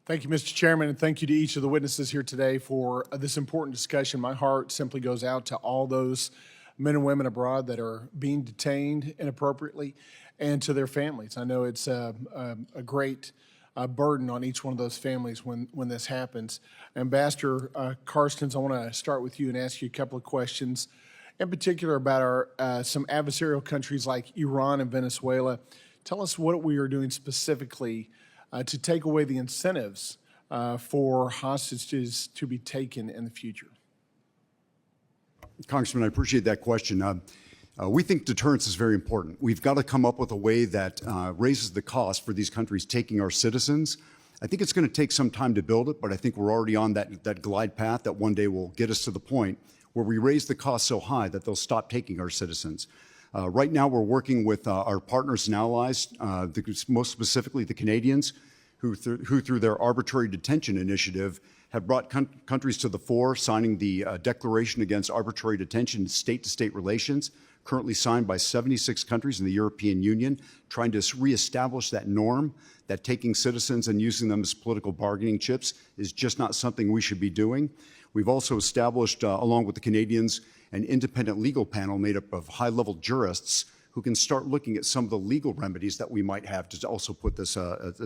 Thank you, Mr. Chairman, and thank you to each of the witnesses here today for this important discussion. My heart simply goes out to all those men and women abroad that are being detained inappropriately and to their families. I know it's a great burden on each one of those families when this happens. Ambassador Carstens, I want to start with you and ask you a couple of questions, in particular about our some adversarial countries like Iran and Venezuela. Tell us what we are doing specifically to take away the incentives for hostages to be taken in the future. Congressman, I appreciate that question. We think deterrence is very important. We've got to come up with a way that raises the cost for these countries taking our citizens. I think it's going to take some time to build it, but I think we're already on that glide path that one day will get us to the point where we raise the cost so high that they'll stop taking our citizens. Right now, we're working with our partners and allies, most specifically the Canadians, who through their arbitrary detention initiative have brought countries to the fore, signing the Declaration Against Arbitrary Detention State-to-State Relations, currently signed by 76 countries in the European Union, trying to reestablish that norm that taking citizens and using them as political bargaining chips is just not something we should be doing. We've also established, along with the Canadians, an independent legal panel made up of high-level jurists who can start looking at some of the legal remedies that we might have to also put this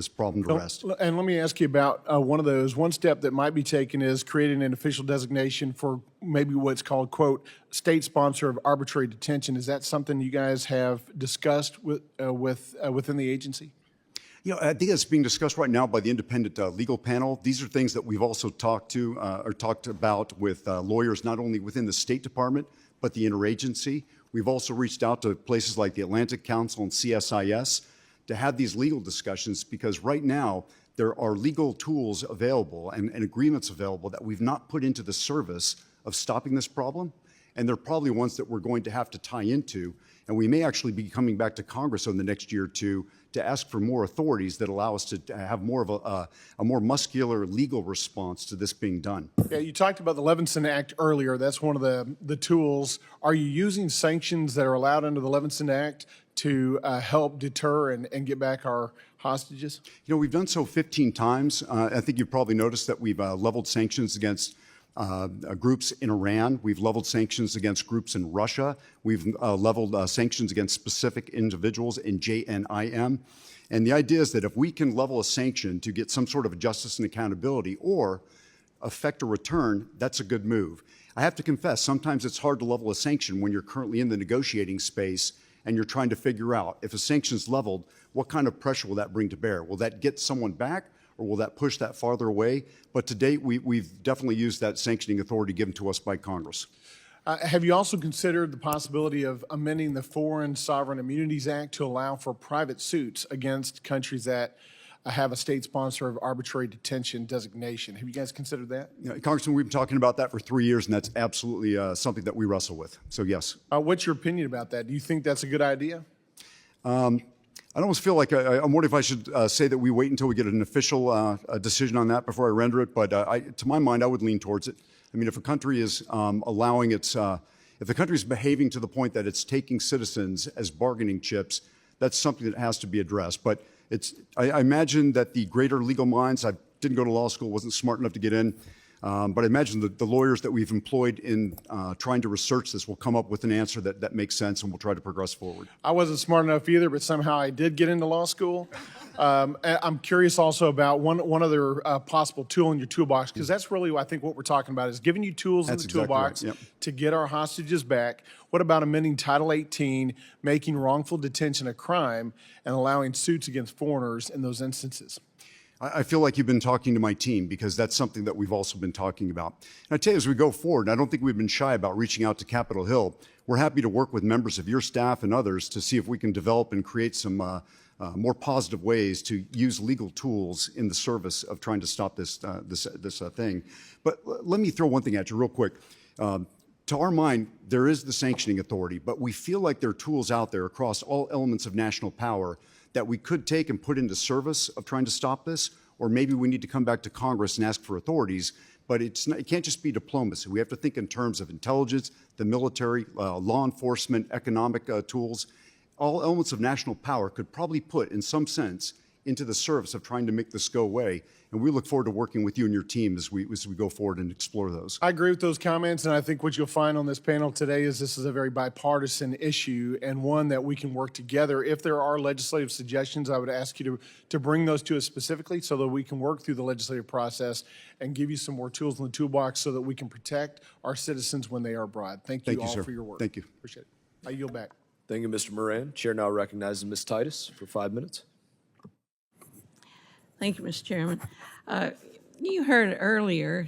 problem to rest. And let me ask you about one of those. One step that might be taken is creating an official designation for maybe what's called, quote, state sponsor of arbitrary detention. Is that something you guys have discussed within the agency? You know, I think it's being discussed right now by the independent legal panel. These are things that we've also talked about with lawyers, not only within the State Department, but the interagency. We've also reached out to places like the Atlantic Council and CSIS to have these legal discussions, because right now there are legal tools available and agreements available that we've not put into the service of stopping this problem. And they're probably ones that we're going to have to tie into. And we may actually be coming back to Congress in the next year or two to ask for more authorities that allow us to have more of a more muscular legal response to this being done. Yeah, you talked about the Levinson Act earlier. That's one of the tools. Are you using sanctions that are allowed under the Levinson Act to help deter and get back our hostages? You know, we've done so 15 times. I think you've probably noticed that we've leveled sanctions against groups in Iran. We've leveled sanctions against groups in Russia. We've leveled sanctions against specific individuals in JNIM. And the idea is that if we can level a sanction to get some sort of justice and accountability or affect a return, that's a good move. I have to confess, sometimes it's hard to level a sanction when you're currently in the negotiating space and you're trying to figure out, if a sanction's leveled, what kind of pressure will that bring to bear? Will that get someone back, or will that push that farther away? But to date, we've definitely used that sanctioning authority given to us by Congress. Have you also considered the possibility of amending the Foreign Sovereign Immunities Act to allow for private suits against countries that have a state sponsor of arbitrary detention designation? Have you guys considered that? You know, Congressman, we've been talking about that for 3 years, and that's absolutely something that we wrestle with. So yes. What's your opinion about that? Do you think that's a good idea? I almost feel like I'm wondering if I should say that we wait until we get an official decision on that before I render it. But to my mind, I would lean towards it. I mean, if a country is allowing its, if the country is behaving to the point that it's taking citizens as bargaining chips, that's something that has to be addressed. But I imagine that the greater legal minds, I didn't go to law school, wasn't smart enough to get in, but I imagine that the lawyers that we've employed in trying to research this will come up with an answer that makes sense, and we'll try to progress forward. I wasn't smart enough either, but somehow I did get into law school. I'm curious also about one other possible tool in your toolbox, because that's really, I think, what we're talking about is giving you tools in the toolbox to get our hostages back. What about amending Title 18, making wrongful detention a crime, and allowing suits against foreigners in those instances? I feel like you've been talking to my team, because that's something that we've also been talking about. And I tell you, as we go forward, I don't think we've been shy about reaching out to Capitol Hill. We're happy to work with members of your staff and others to see if we can develop and create some more positive ways to use legal tools in the service of trying to stop this thing. But let me throw one thing at you real quick. To our mind, there is the sanctioning authority, but we feel like there are tools out there across all elements of national power that we could take and put into service of trying to stop this, or maybe we need to come back to Congress and ask for authorities. But it can't just be diplomacy. We have to think in terms of intelligence, the military, law enforcement, economic tools. All elements of national power could probably put, in some sense, into the service of trying to make this go away. And we look forward to working with you and your team as we go forward and explore those. I agree with those comments, and I think what you'll find on this panel today is this is a very bipartisan issue and one that we can work together. If there are legislative suggestions, I would ask you to bring those to us specifically so that we can work through the legislative process and give you some more tools in the toolbox so that we can protect our citizens when they are abroad. Thank you all sir. for your work. Thank you. Appreciate it. I yield back. Thank you, Mr. Moran. Chair now recognizes Ms. Titus for 5 minutes. Thank you, Mr. Chairman. You heard earlier